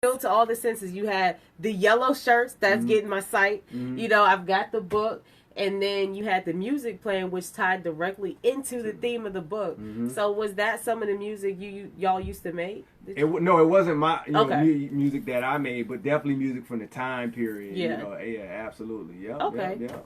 to all the senses. You had the yellow shirts that's getting my sight. You know, I've got the book, and then you had the music playing, which tied directly into the theme of the book. So was that some of the music y'all used to make? No, it wasn't my music that I made, but definitely music from the time period. Yeah, you know, yeah, absolutely. Yeah. Okay. Yeah.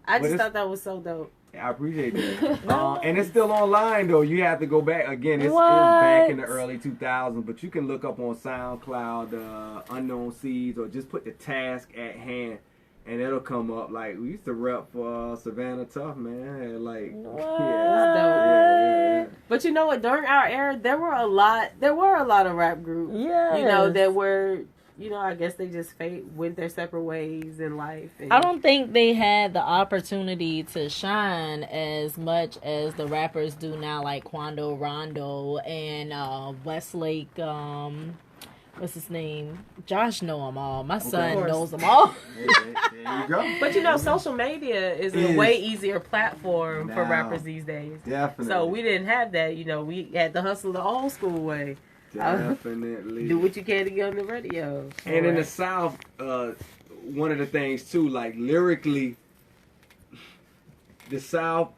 I just thought that was so dope. I appreciate that. And it's still online though. You have to go back again. It's back in the early 2000s, but you can look up on SoundCloud, Unknown Seeds, or just put the task at hand, and it'll come up. Like we used to rep for Savannah Tough, man. Like, yeah. But you know what? During our era, there were a lot of rap groups. Yeah, you know that were. You know, I guess they just went their separate ways in life. And I don't think they had the opportunity to shine as much as the rappers do now, like Quando Rondo and Westlake. What's his name? Josh know them all. My son knows them all. There you go. But you know, social media is a way easier platform for rappers these days. Definitely. So we didn't have that. You know, we had to hustle the old school way. Definitely. Do what you can to get on the radio. And in the South, one of the things too, like lyrically, the South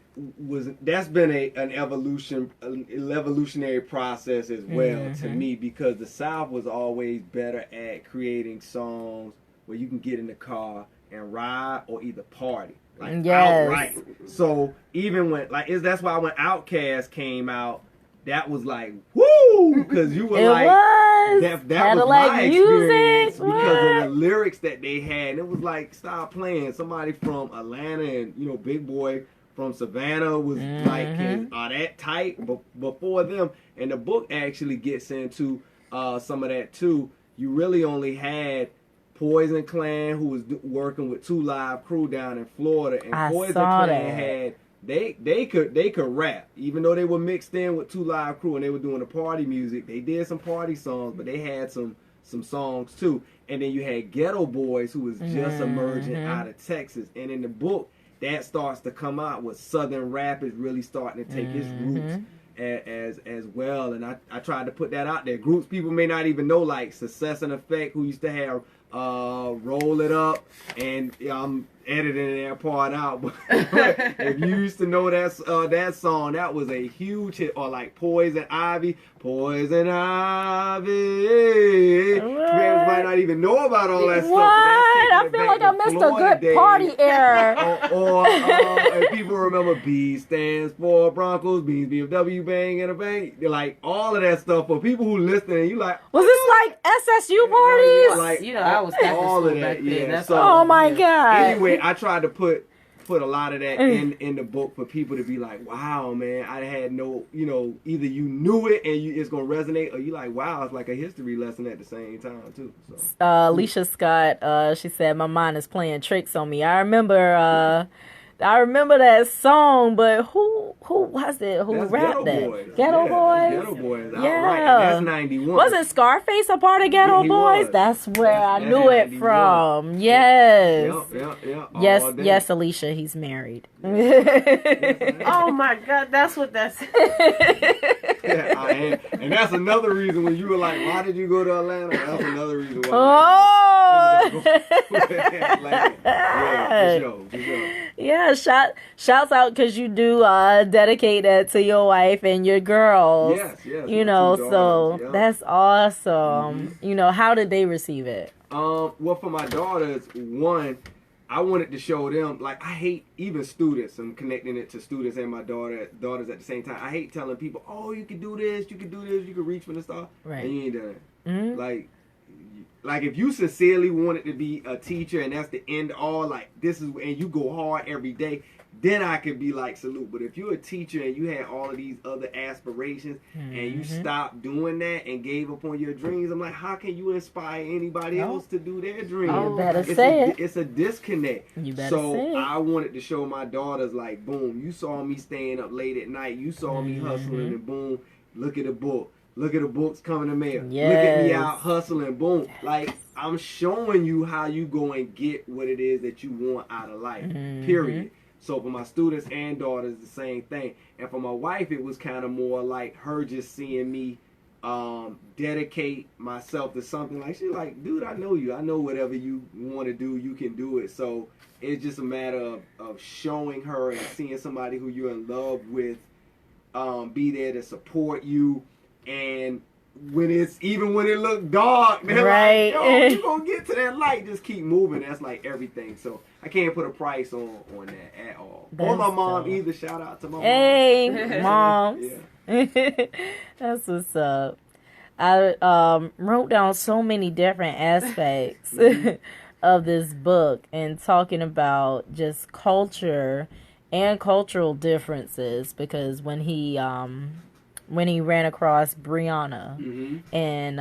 that's been an evolutionary process as well to me, because the South was always better at creating songs where you can get in the car and ride or either party. Like outright. So even when that's why when Outkast came out, that was like, woo! Because you were that was my experience because of the lyrics that they had. And it was like, stop playing. Somebody from Atlanta and, you know, Big Boy from Savannah was like, are that tight? Before them. And the book actually gets into some of that too. You really only had Poison Clan, who was working with 2 Live Crew down in Florida. And Poison Clan had... They could rap, even though they were mixed in with 2 Live Crew and they were doing the party music. They did some party songs, but they had some songs too. And then you had Ghetto Boys, who was just emerging out of Texas. And in the book, that starts to come out with Southern rap is really starting to take its roots as well. And I tried to put that out there. Groups people may not even know, like Success and Effect, who used to have Roll It Up, and I'm editing that part out, but if you used to know that song, that was a huge hit. Or like Poison Ivy. Fans might not even know about all that stuff. I feel like I missed a good party era. or if people remember, B stands for Broncos, Beans, BFW, Bang and a Bang. They're like all of that stuff. For people who listen, and you like, was this like SSU parties? Like, you know, I was all of that. Yeah. So, oh my God. Anyway, I tried to put a lot of that in the book for people to be like, wow, man, I had no, you know, either you knew it and it's going to resonate, or you like, wow, it's like a history lesson at the same time, too. So. Alicia Scott, she said, my mind is playing tricks on me. I remember that song, but who was it? Who rapped that? Ghetto Boys? Ghetto Boys. Yeah. Right. That's 91. Wasn't Scarface a part of Ghetto Boys? That's where I knew it from. Yes. Yep. Yes, Alicia, he's married. Oh my God, that's what that's. And that's another reason when you were like, why did you go to Atlanta? That's another reason why. Oh! For sure. Yeah, shouts out because you do dedicate that to your wife and your girls. Yes. You know, so that's awesome. You know, how did they receive it? Well, for my daughters, one, I wanted to show them, like, I hate even students. I'm connecting it to students and my daughters at the same time. I hate telling people, oh, you can do this, you can reach for the star. Right. And you ain't done it. Like if you sincerely wanted to be a teacher and that's the end all, like this is, and you go hard every day, then I could be like, salute. But if you're a teacher and you had all of these other aspirations and you stopped doing that and gave up on your dreams, I'm like, how can you inspire anybody else to do their dreams? You better say it. It's a disconnect. You better say it. I wanted to show my daughters, like, boom, you saw me staying up late at night. You saw me hustling, and boom, look at the book. Look at the books coming to mail. Yes. Look at me out hustling. Boom. Like, I'm showing you how you go and get what it is that you want out of life. Period. So for my students and daughters, the same thing. And for my wife, it was kind of more like her just seeing me dedicate myself to something. Like, she's like, dude, I know you. I know whatever you want to do, you can do it. So it's just a matter of showing her and seeing somebody who you're in love with be there to support you. And when it look dark, they're like, yo, you gonna get to that light. Just keep moving. That's like everything. So I can't put a price on that at all. Or my mom either. Shout out to my mom. Hey, moms. Yeah. That's what's up. I wrote down so many different aspects of this book and talking about just culture and cultural differences, because when he ran across Brianna and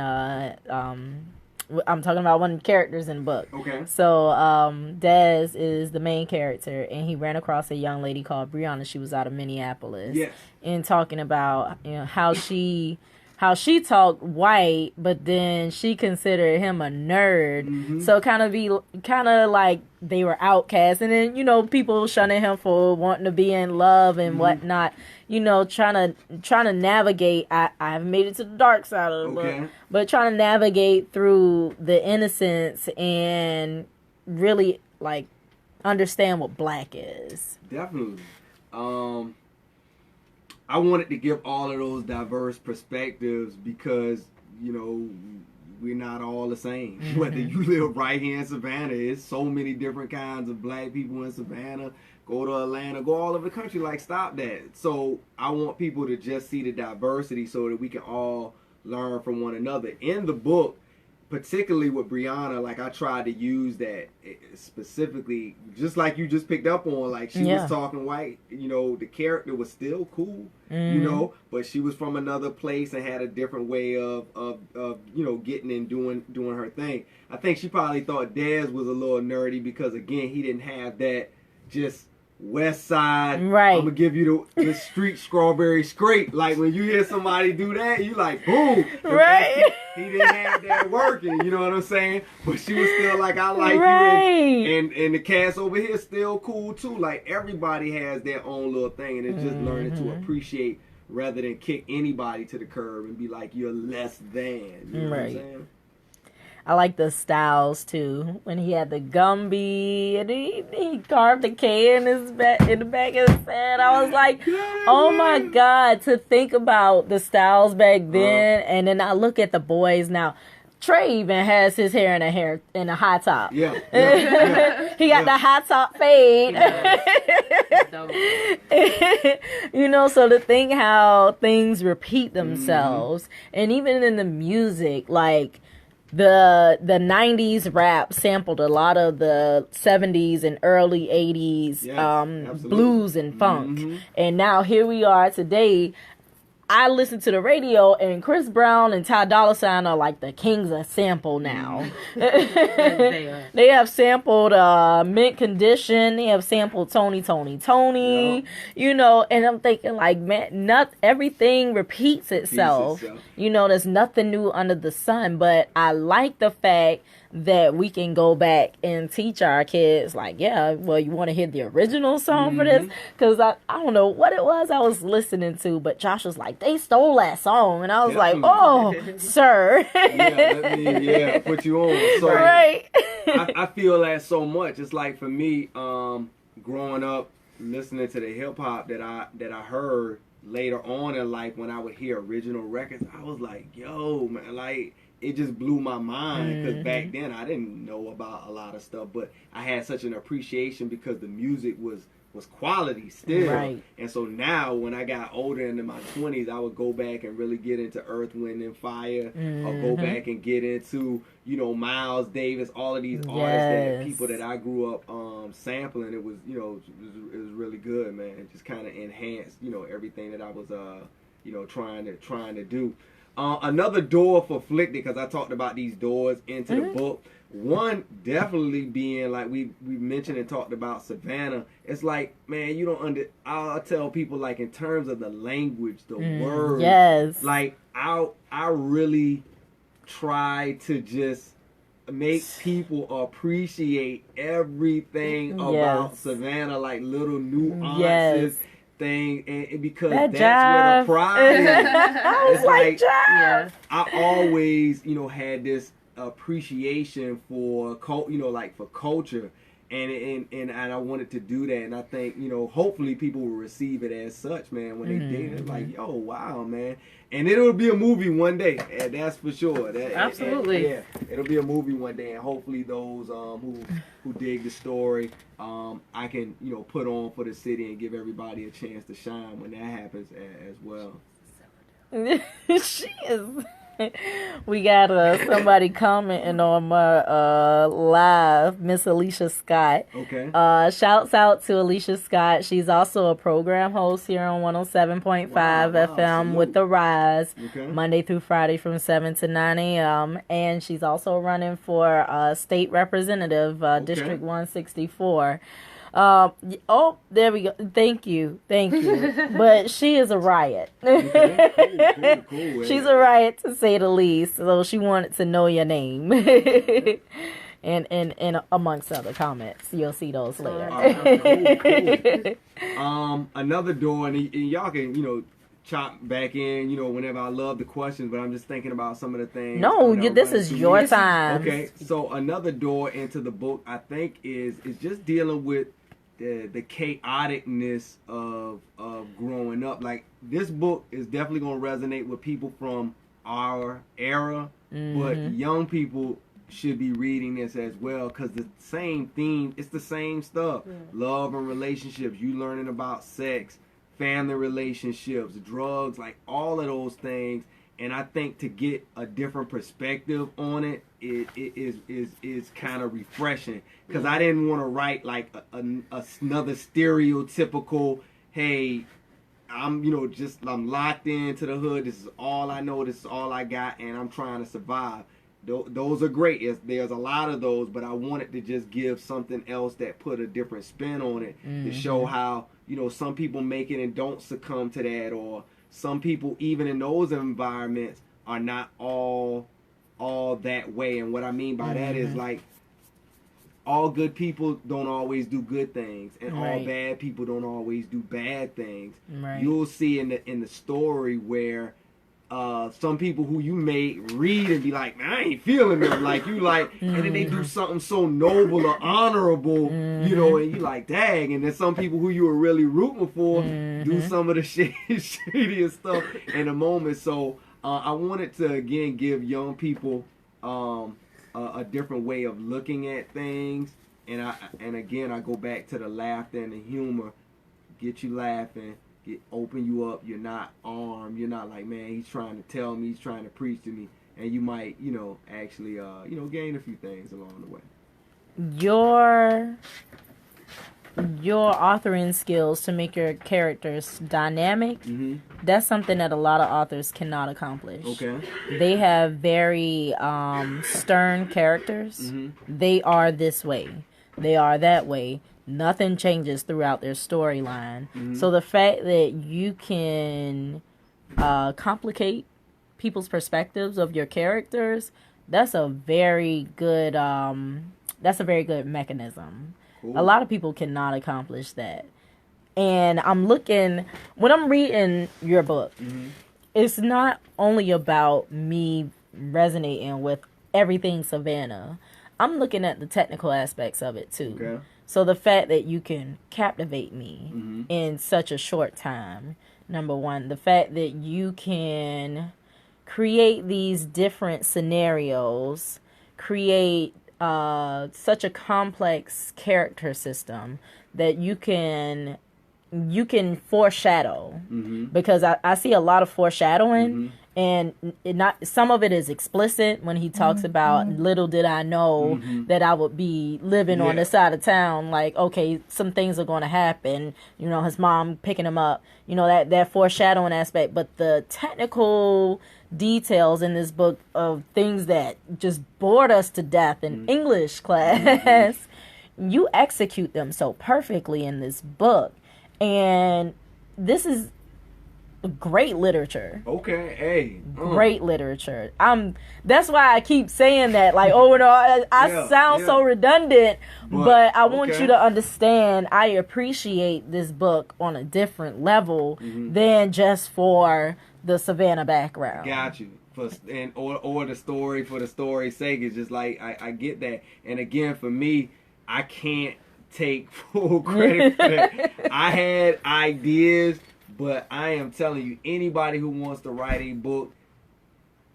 I'm talking about one of the characters in the book. Okay. So Dez is the main character, and he ran across a young lady called Brianna. She was out of Minneapolis. Yes. And talking about, you know, how she talked white, but then she considered him a nerd. So kind of like they were outcasts, and then, you know, people shunning him for wanting to be in love and whatnot. You know, trying to navigate. I haven't made it to the dark side of the book, but trying to navigate through the innocence and really like understand what black is. Definitely. I wanted to give all of those diverse perspectives because, you know, we're not all the same. Whether you live right here in Savannah, there's so many different kinds of black people in Savannah. Go to Atlanta, go all over the country, like, stop that. So I want people to just see the diversity so that we can all learn from one another. In the book, particularly with Brianna, like, I tried to use that specifically, just like you just picked up on, like, she was talking white, you know, the character was still cool, you know, but she was from another place and had a different way of you know, getting and doing her thing. I think she probably thought Dez was a little nerdy because, again, he didn't have that just West Side, right? I'm gonna give you the street strawberry scrape. Like, when you hear somebody do that, you like, boom, right? He didn't have that working, you know what I'm saying? But she was still like, I like you, and the cast over here still cool too. Like, everybody has their own little thing, and it's just learning to appreciate rather than kick anybody to the curb and be like, you're less than. You know what I'm saying? I like the styles too. When he had the Gumby and he carved a K in the back of his head, I was like, oh my God! To think about the styles back then, and then I look at the boys now. Trey even has his hair in a high top. Yeah. He got the high top fade. You know, so to think how things repeat themselves, and even in the music, like. The 90s rap sampled a lot of the 70s and early 80s blues and funk. And now here we are today. I listen to the radio, and Chris Brown and Ty Dolla $ign are like the kings of sample now. They have sampled Mint Condition. They have sampled Tony. Yep. You know, and I'm thinking, like, man, not everything repeats itself. You know, there's nothing new under the sun. But I like the fact that we can go back and teach our kids, like, yeah, well, you want to hear the original song for this? Because I don't know what it was I was listening to, but Josh was like, they stole that song. And I was like, oh, sir. Let me put you on. So, right. I feel that so much. It's like, for me, growing up, listening to the hip-hop that I heard later on in life, when I would hear original records, I was like, yo, man, like, it just blew my mind, because back then I didn't know about a lot of stuff, but I had such an appreciation because the music was quality still. Right. And so now when I got older into my 20s, I would go back and really get into Earth, Wind and Fire, or go back and get into, you know, Miles Davis, all of these artists that people that I grew up sampling. It was, you know, it was really good, man. It just kind of enhanced, you know, everything that I was you know, trying to do. Another door for Flicted, because I talked about these doors into the book. One definitely being, like we mentioned and talked about, Savannah. It's like, man, you don't I'll tell people, like, in terms of the language, the words. Yes. Like, I really try to just make people appreciate everything about Savannah, like little nuances. thing, and because that that's where the pride is. I was like, Yeah. I always, had this appreciation for for culture, and I wanted to do that, and I think hopefully people will receive it as such, man. When they did it, like, yo, wow, man, and it'll be a movie one day, and that's for sure. Absolutely, yeah, it'll be a movie one day, and hopefully those who dig the story, I can put on for the city and give everybody a chance to shine when that happens as well. She is. We got somebody commenting on my live, Miss Alicia Scott. Okay. Shouts out to Alicia Scott. She's also a program host here on 107.5 FM salute. with The Rise, Okay. Monday through Friday from 7 to 9 a.m. And she's also running for state representative, District 164. There we go. Thank you. But she is a riot. Okay. Cool. She's a riot, to say the least. So she wanted to know your name. and amongst other comments, you'll see those later. Cool. Another door, and y'all can chop back in whenever. I love the questions, but I'm just thinking about some of the things. No, this is your time. Okay, so another door into the book, I think, is just dealing with the chaoticness of growing up. Like, this book is definitely going to resonate with people from our era, but young people should be reading this as well, because the same theme, it's the same stuff. Love and relationships, you learning about sex, family relationships, drugs, like all of those things. And I think to get a different perspective on it, it is kind of refreshing, because I didn't want to write like another stereotypical, hey, I'm locked into the hood, this is all I know, this is all I got, and I'm trying to survive. Those are great. There's a lot of those, but I wanted to just give something else that put a different spin on it, to show how some people make it and don't succumb to that, or some people, even in those environments, are not all that way. And what I mean by that is, like, all good people don't always do good things, and all bad people don't always do bad things. You'll see in the story where some people who you may read and be like, man, I ain't feeling them, like you like, and then they do something so noble or honorable, and you like, dang. And then some people who you were really rooting for do some of the shadiest stuff in a moment. So I wanted to again give young people a different way of looking at things, and again I go back to the laughter and the humor, get you laughing. Open you up. You're not armed. You're not like, man, he's trying to tell me, he's trying to preach to me, and you might, actually, gain a few things along the way. Your authoring skills to make your characters dynamic, that's something that a lot of authors cannot accomplish. Okay. They have very stern characters. They are this way. They are that way. Nothing changes throughout their storyline. So the fact that you can complicate people's perspectives of your characters, that's a very good mechanism. Cool. A lot of people cannot accomplish that. And when I'm reading your book, it's not only about me resonating with everything Savannah. I'm looking at the technical aspects of it too. Okay. So the fact that you can captivate me in such a short time, number one. The fact that you can create these different scenarios, create such a complex character system that you can foreshadow, because I see a lot of foreshadowing, and some of it is explicit when he talks about little did I know that I would be living on this side of town, like, okay, some things are going to happen, his mom picking him up, that foreshadowing aspect. But the technical details in this book of things that just bored us to death in English class, you execute them so perfectly in this book. And this is great literature. Okay, hey. Great literature. That's why I keep saying that, like, over and over. I sound so redundant, but I want you to understand I appreciate this book on a different level than just for the Savannah background. Got you. Or the story for the story's sake. It's just like I get that. And again, for me, I can't take full credit for that. I had ideas, but I am telling you, anybody who wants to write a book,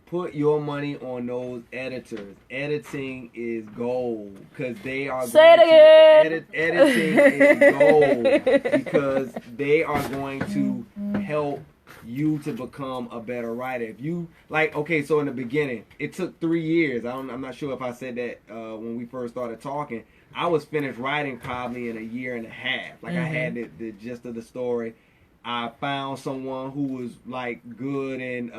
put your money on those editors. Editing is gold because they are editing is gold because they are going to help you to become a better writer. If you so in the beginning, it took 3 years. I'm not sure if I said that when we first started talking. I was finished writing probably in a year and a half. I had the gist of the story. I found someone who was good in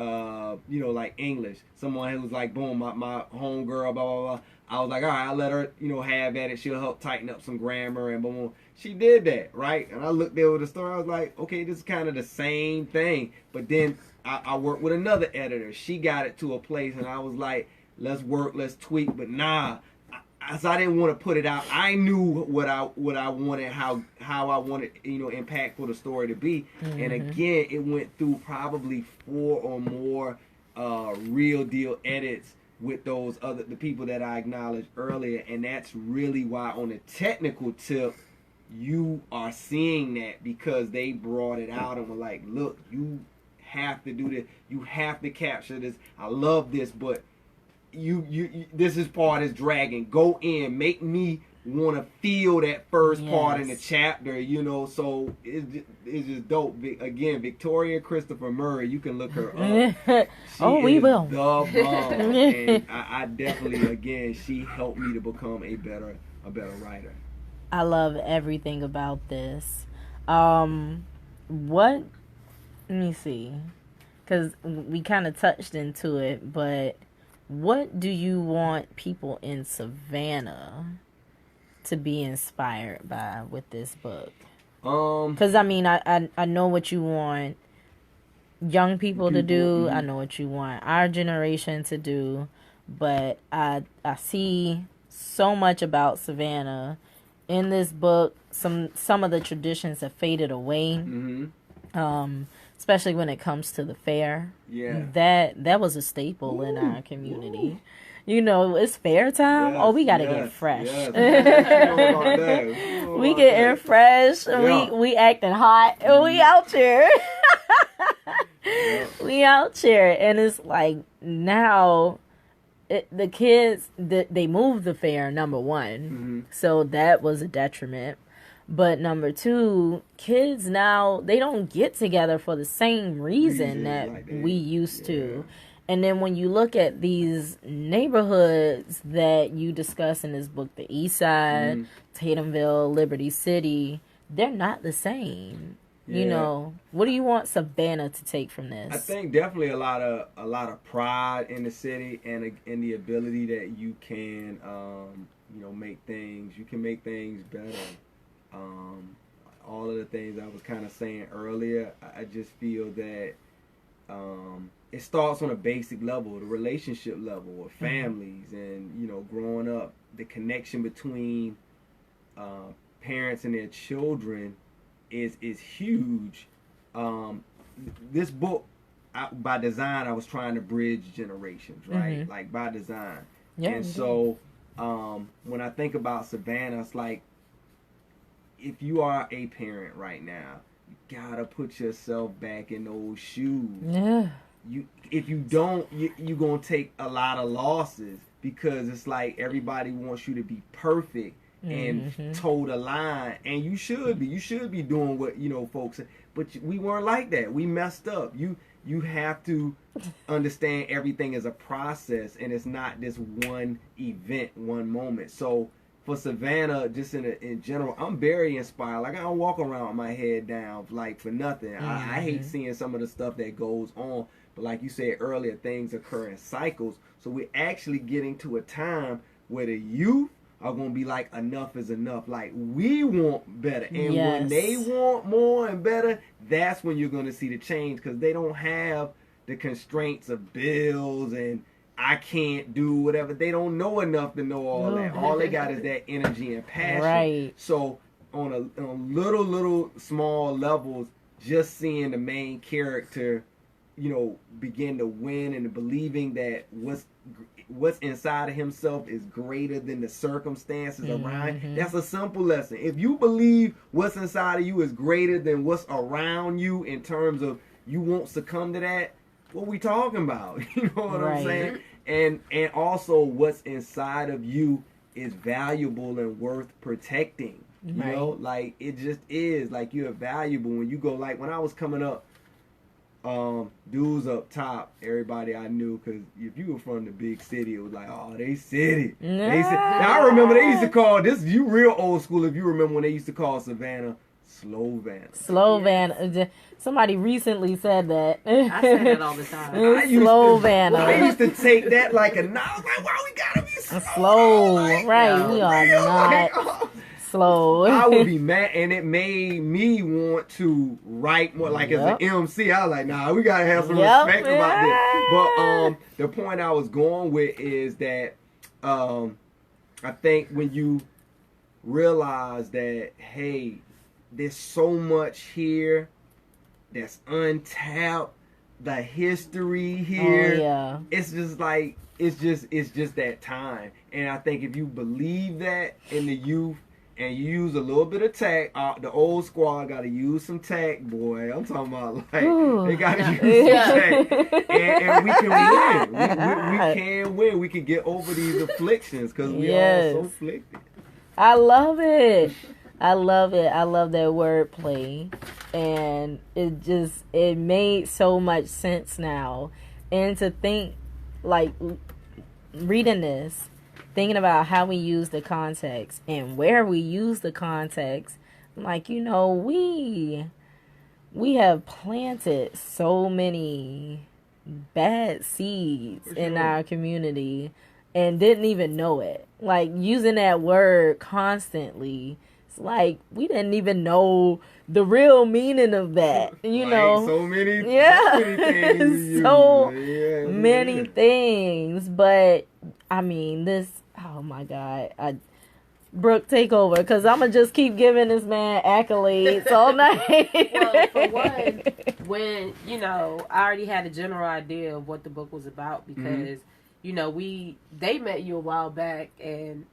English. Someone who was boom, my homegirl, blah blah blah. I was like, all right, I'll let her have at it. She'll help tighten up some grammar and boom. She did that, right? And I looked over the story. I was like, okay, this is kind of the same thing. But then I worked with another editor. She got it to a place, and I was like, let's work, let's tweak. But nah. So I didn't want to put it out. I knew what I wanted, how I wanted, impactful the story to be. And again, it went through probably 4 or more real deal edits with the people that I acknowledged earlier. And that's really why on the technical tip, you are seeing that because they brought it out and were like, look, you have to do this. You have to capture this. I love this, but you this is part is dragging. Go in, make me want to feel that first part in the chapter, so it's just dope. Again, Victoria Christopher Murray, you can look her up. We will. The bomb. And I definitely, again, she helped me to become a better writer. I love everything about this. Let me see, because we kind of touched into it, but what do you want people in Savannah to be inspired by with this book? Because I know what you want young people to do. I know what you want our generation to do, but I see so much about Savannah in this book. Some of the traditions have faded away. Especially when it comes to the fair. Yeah. That was a staple in our community. It's fair time. Yes, we gotta get fresh. Yes. We getting fresh. Yeah. We acting hot. We out here. We out here. And it's like now the kids, they moved the fair, number one. So that was a detriment. But number 2, kids now, they don't get together for the same reason that we used to. And then when you look at these neighborhoods that you discuss in this book, the East Side, Tatumville, Liberty City, they're not the same. What do you want Savannah to take from this? I think definitely a lot of pride in the city and in the ability that you can make things better. All of the things I was kind of saying earlier, I just feel that it starts on a basic level, the relationship level of families and, growing up, the connection between parents and their children is huge. This book, by design, I was trying to bridge generations, right? Like by design. Yeah, and so when I think about Savannah, it's like, if you are a parent right now, you gotta put yourself back in those shoes. Yeah. If you don't, you're gonna take a lot of losses because it's like everybody wants you to be perfect and toe the line, and you should be. You should be doing what folks. But we weren't like that. We messed up. You have to understand everything is a process, and it's not this one event, one moment. So for Savannah, just in general, I'm very inspired. Like, I don't walk around with my head down, for nothing. I hate seeing some of the stuff that goes on. But like you said earlier, things occur in cycles. So we're actually getting to a time where the youth are going to be like, enough is enough. Like, we want better. And when they want more and better, that's when you're going to see the change, because they don't have the constraints of bills and I can't do whatever. They don't know enough to know all that. All they got is that energy and passion. Right. So on little small levels, just seeing the main character, you know, begin to win and believing that what's inside of himself is greater than the circumstances around. That's a simple lesson. If you believe what's inside of you is greater than what's around you in terms of you won't succumb to that, what we talking about? You know what I'm saying? And also what's inside of you is valuable and worth protecting. You know, like it just is. Like, you're valuable when you go. Like, when I was coming up, dudes up top, everybody I knew, because if you were from the big city, it was like, oh, they city. Now I remember they used to call this, you real old school if you remember when they used to call Savannah Slovana. Slovana. Somebody recently said that. I say that all the time. Slovana. I used to take that like a novel. Like, why we gotta be slow? Like, right, we are not slow. I would be mad, and it made me want to write more. Like, as an MC, I was like, nah, we gotta have some respect about this. But the point I was going with is that I think when you realize that, hey, there's so much here that's untapped, the history here, it's just like, it's just that time. And I think if you believe that in the youth, and you use a little bit of tact, the old squad got to use some tact, boy. I'm talking about, like, they got to use some tact. And we can win. We can win. We can get over these afflictions, because we are so afflicted. I love it. I love it. I love that wordplay. And it made so much sense now. And to think, like, reading this, thinking about how we use the context and where we use the context, like, you know, we have planted so many bad seeds in our community and didn't even know it. Like, using that word constantly, it's like we didn't even know the real meaning of that. You know, so many things. So many things. But I mean, this. Oh my God. Brooke, take over, because I'm going to just keep giving this man accolades all night. Well, for one, when, you know, I already had a general idea of what the book was about, because, you know, they met you a while back, and,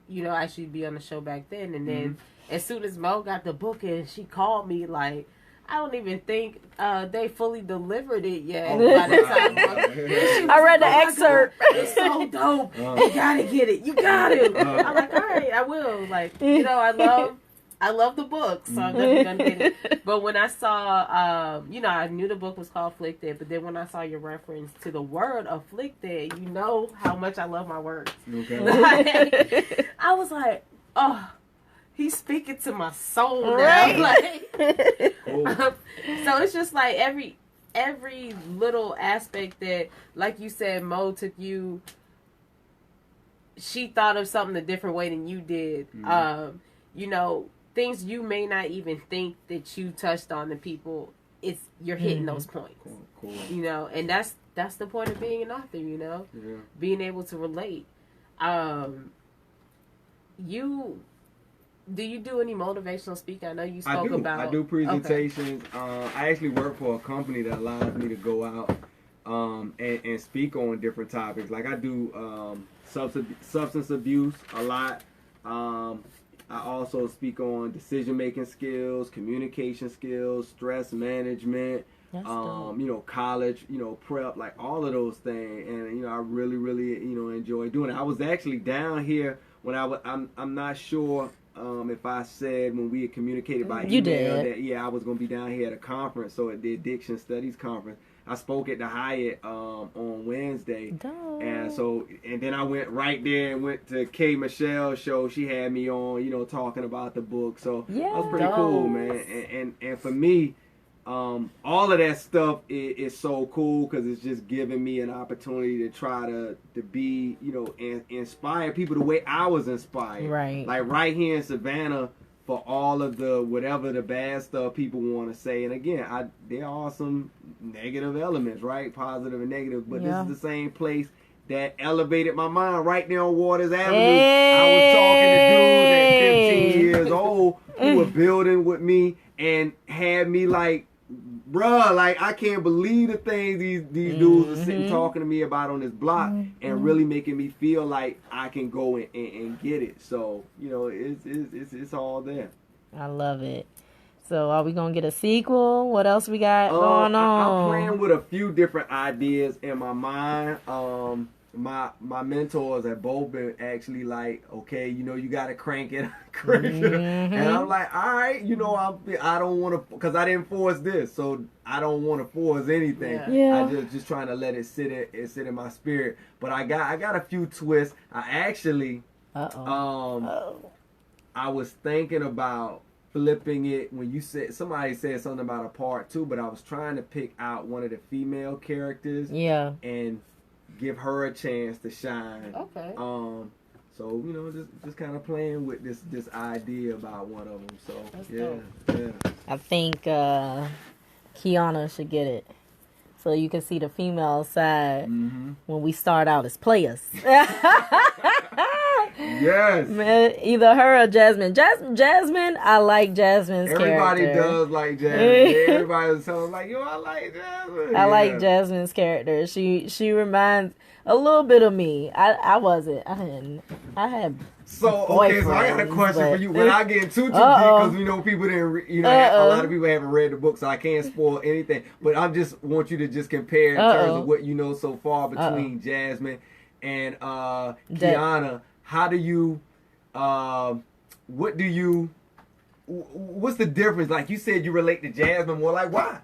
you know, I should be on the show back then. And then as soon as Mo got the book in, she called me like, I don't even think they fully delivered it yet. By the time I read the excerpt. It's so dope. You gotta get it. You got it. I'm like, all right, I will. Like, you know, I love the book, so I'm definitely gonna get it. But when I saw, you know, I knew the book was called Flicted, but then when I saw your reference to the word afflicted, you know how much I love my words. Okay. Like, I was like, oh. He's speaking to my soul now. Right. Like, so it's just like every little aspect that, like you said, Mo took you. She thought of something a different way than you did. You know, things you may not even think that you touched on to people. You're hitting those points. Cool. You know, and that's the point of being an author. You know, being able to relate. Do you do any motivational speaking? I know you spoke about. I do presentations. Okay. I actually work for a company that allows me to go out and speak on different topics. Like, I do substance abuse a lot. I also speak on decision-making skills, communication skills, stress management, you know, college, you know, prep, like all of those things. And, you know, I really, really, you know, enjoy doing it. I was actually down here when I'm not sure if I said when we had communicated by email that I was going to be down here at a conference, so at the Addiction Studies Conference. I spoke at the Hyatt on Wednesday, and then I went right there and went to K. Michelle's show. She had me on, you know, talking about the book, so that was pretty cool, man. And for me, all of that stuff is so cool because it's just giving me an opportunity to try to be, you know, and inspire people the way I was inspired. Right. Like right here in Savannah, for all of the whatever the bad stuff people want to say, and again, there are some negative elements, right? Positive and negative, but this is the same place that elevated my mind right there on Waters Avenue. I was talking to dudes at 15 years old who were building with me and had me like, bruh, like I can't believe the things these dudes are sitting talking to me about on this block and really making me feel like I can go and get it. So, you know, it's all there. I love it. So are we going to get a sequel? What else we got going on? I'm playing with a few different ideas in my mind. My mentors have both been actually like, okay, you know, you got to crank it. And I'm like, all right, you know, I don't want to, because I didn't force this, so I don't want to force anything. Yeah. I just trying to let it sit in my spirit. But I got a few twists. I actually, I was thinking about flipping it when somebody said something about a part 2, but I was trying to pick out one of the female characters. Yeah. And give her a chance to shine. Okay. So, you know, just kind of playing with this idea about one of them. So, that's yeah. I think Kiana should get it. So you can see the female side when we start out as players. Yes. Man, either her or Jasmine. Jasmine, I like Jasmine's Everybody character. does like Jasmine. Everybody was telling like, yo, I like Jasmine. I like Jasmine's character. She reminds a little bit of me. I had So I got a question for you. When I get too deep, because we know people didn't, a lot of people haven't read the book, so I can't spoil anything. But I just want you to just compare in terms of what you know so far between Jasmine and Kiana. How do you, what's the difference? Like you said, you relate to Jasmine more. Like why?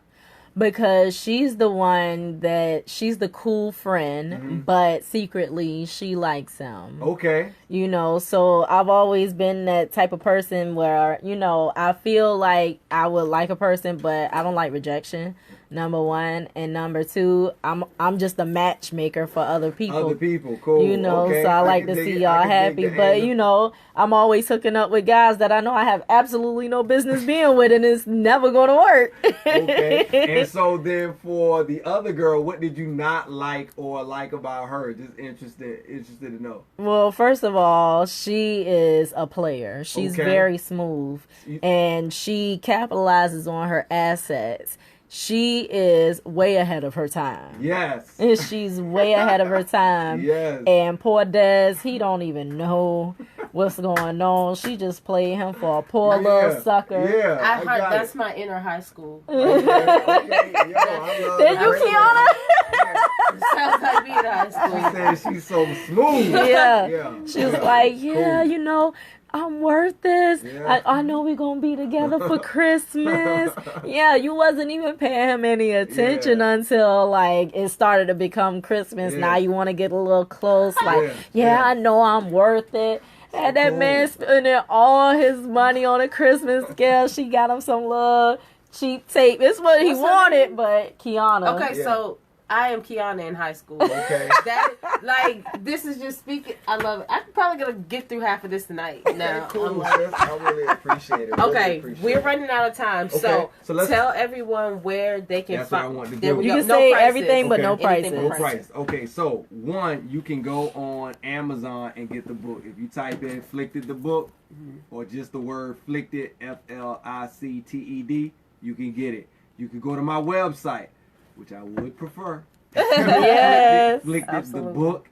Because she's the one she's the cool friend, but secretly she likes him. Okay. You know, so I've always been that type of person where, you know, I feel like I would like a person, but I don't like rejection, number one. And number two, I'm just a matchmaker for other people. Other people, cool. You know, okay. so I like to see y'all happy. But, you know, I'm always hooking up with guys that I know I have absolutely no business being with, and it's never going to work. Okay. And so then for the other girl, what did you not like or like about her? Just interested to know. Well, first of all, she is a player. She's very smooth, and she capitalizes on her assets. She is way ahead of her time. Yes. And she's way ahead of her time. Yes. And poor Des, he don't even know what's going on. She just played him for a poor little sucker. Yeah. I heard that's my inner high school. Okay. Yo, I love Did you, Kiana? Sounds like me in high school. She said she's so smooth. Yeah. She was like, cool. You know, I'm worth this. Yeah. I know we're going to be together for Christmas. Yeah, you wasn't even paying him any attention until, like, it started to become Christmas. Yeah. Now you want to get a little close. Like, I know I'm worth it. And that man spending all his money on a Christmas gift. She got him some little cheap tape. It's what he wanted, but Kiana. Okay, so I am Kiana in high school. Okay. This is just speaking. I love it. I'm probably going to get through half of this tonight. Now. Cool. I really appreciate it. Okay, we're running out of time. Okay. So tell everyone where they can find. That's what I want to do. You can say everything, but no prices. No price. Okay, so one, you can go on Amazon and get the book. If you type in Flicted the book, or just the word Flicted, Flicted, you can get it. You can go to my website, which I would prefer. Yes. Flicted the book.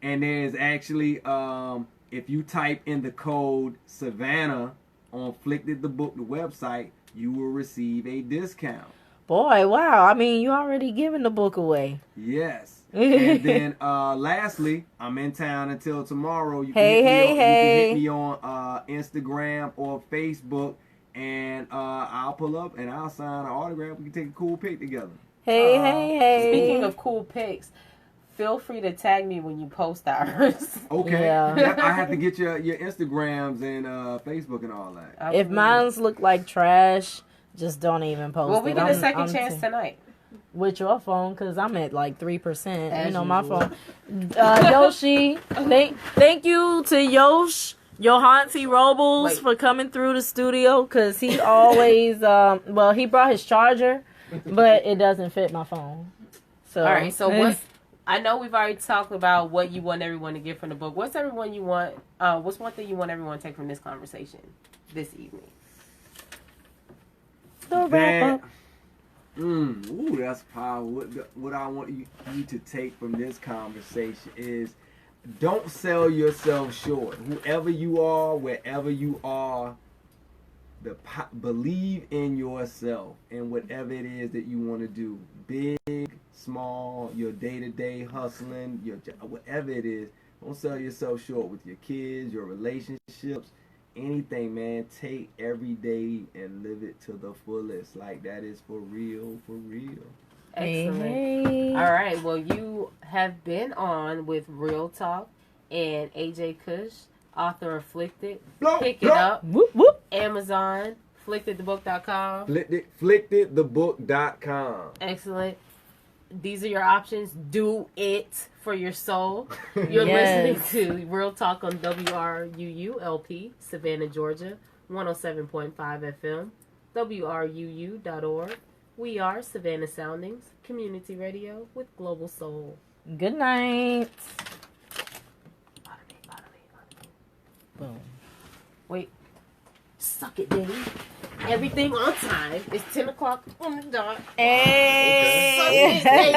And there's actually, if you type in the code Savannah on Flicted the book, the website, you will receive a discount. Boy, wow. I mean, you already giving the book away. Yes. And then lastly, I'm in town until tomorrow. You can hit me on Instagram or Facebook, and I'll pull up and I'll sign an autograph. We can take a cool pic together. Hey. Speaking of cool pics, feel free to tag me when you post ours. Okay. Yeah. I have to get your Instagrams and Facebook and all that. If mine's look like trash, Just don't even post Well, we it. get a second chance tonight. With your phone, because I'm at like 3%. As my usual. phone. Yoshi, thank you to Johansi Robles for coming through the studio, because he always, he brought his charger, but it doesn't fit my phone. So all right, so I know we've already talked about what you want everyone to get from the book. What's one thing you want everyone to take from this conversation this evening? The wrap up. Ooh, that's powerful. What I want you to take from this conversation is, don't sell yourself short. Whoever you are, wherever you are, believe in yourself and whatever it is that you want to do. Big, small, your day-to-day hustling, whatever it is. Don't sell yourself short with your kids, your relationships. Anything, man. Take every day and live it to the fullest. Like, that is for real, for real. Excellent. Hey. All right. Well, you have been on with Real Talk and AJ Kush, author of Flicted. Pick it up. Whoop, whoop. Amazon, flictedthebook.com. Flictedthebook.com. Excellent. These are your options. Do it for your soul. You're listening to Real Talk on WRUU-LP, Savannah, Georgia, 107.5 FM, WRUU.org. We are Savannah Soundings, community radio with global soul. Good night. Boom. Wait. Suck it, Diddy. Everything on time. It's 10 o'clock on the dot. Hey. Suck it, Diddy.